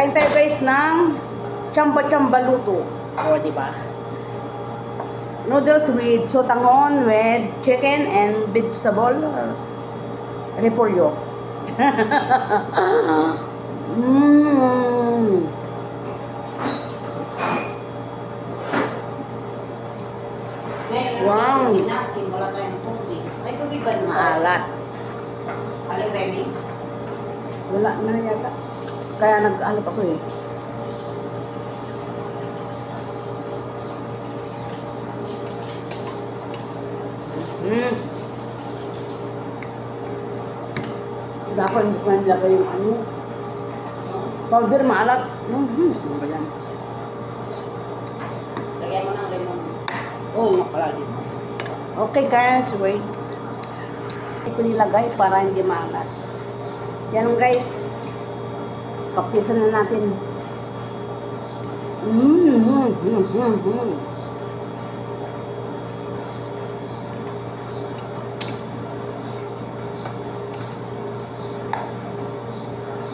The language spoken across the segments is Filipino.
Kain tayo guys ng chamba-chamba luto. O, diba? Noodles with sotanghon, with chicken and vegetable. Repolyo. Wow. Wala tayong tubig. May tubig ba naman? Maalat. Aling ready? Wala na yata. Kaya nag-alap ako eh. Dapat hindi ko nilagay yung ano. Powder maalat. Ano ba yan? Lagyan mo ng lemon. Oo nga pala. Okay guys, wait. Hindi ko nilagay para hindi maalat. Yan guys. Papisan na natin.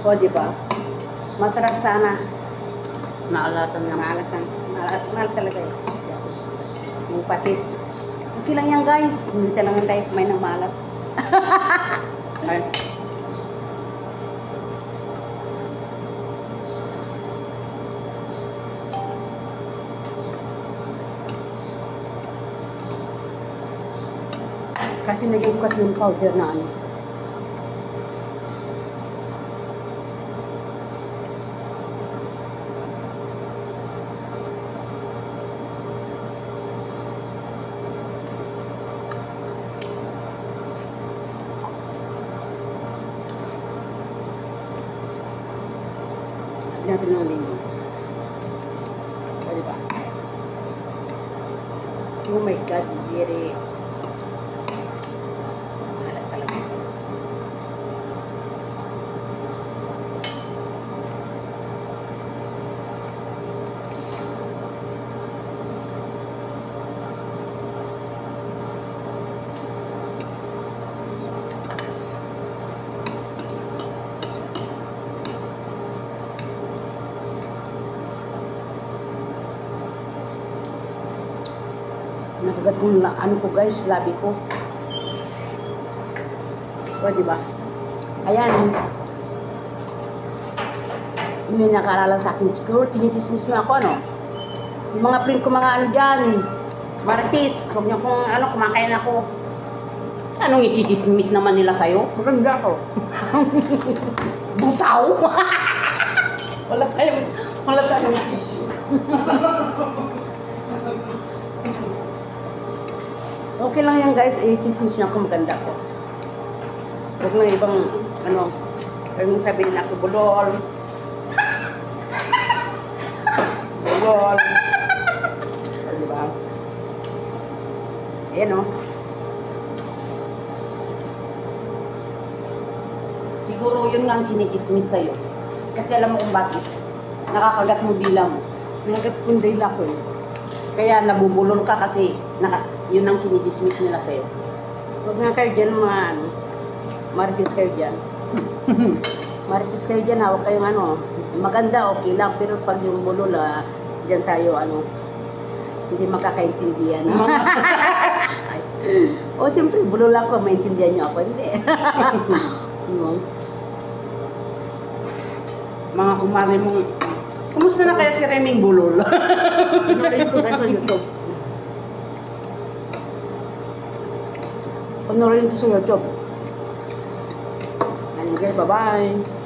O, diba? Masarap sana. Naalatan na. Maalatan. Maalat talaga eh. Yung patis. Okay lang yan guys. Hindi talaga tayo kumain ng maalat. Ay. Kasi naging ko kasi yung powder na ano. Lagyan natin ng lemon. O, diba? Oh my God, very maalat talaga siya. Nakagat kong ano ko guys, labi ko. O, diba? Ayan. May nakalala sa akin. Siguro, tinitismis nyo ako, ano? Yung mga print ko, mga ano dyan. Marites. Huwag nyo kung ano, kumakain ako. Anong ichichismis naman nila sa'yo? Maganda ako. Busaw! wala tayong tissue. Okay lang yan guys, i-chismis nyo ako, maganda ko. Huwag lang ibang, ano, huwag mong sabihin ako, bulol. Bulol. O, diba? Ayan o. Siguro yun nga ang chinichismis sa'yo. Kasi alam mo kung bakit. Nakakagat mo dila mo. Nagagat kong dahil ako eh. Kaya nabubulol ka kasi yun ang chinichismis nila sa'yo. Huwag nga kayo dyan mga, ano, marites kayo dyan. Marites kayo dyan ha, huwag kayong ano, maganda, okay lang, pero pag yung bulol, dyan tayo, ano, hindi makakaintindihan. Ay. O, siyempre, bulol ako, maintindihan nyo ako, hindi. Mga kumari mo, kumusta na kaya si Reming Bulol? Panorin ko kayo sa YouTube. Panorin ko sa YouTube. Ano guys, bye-bye.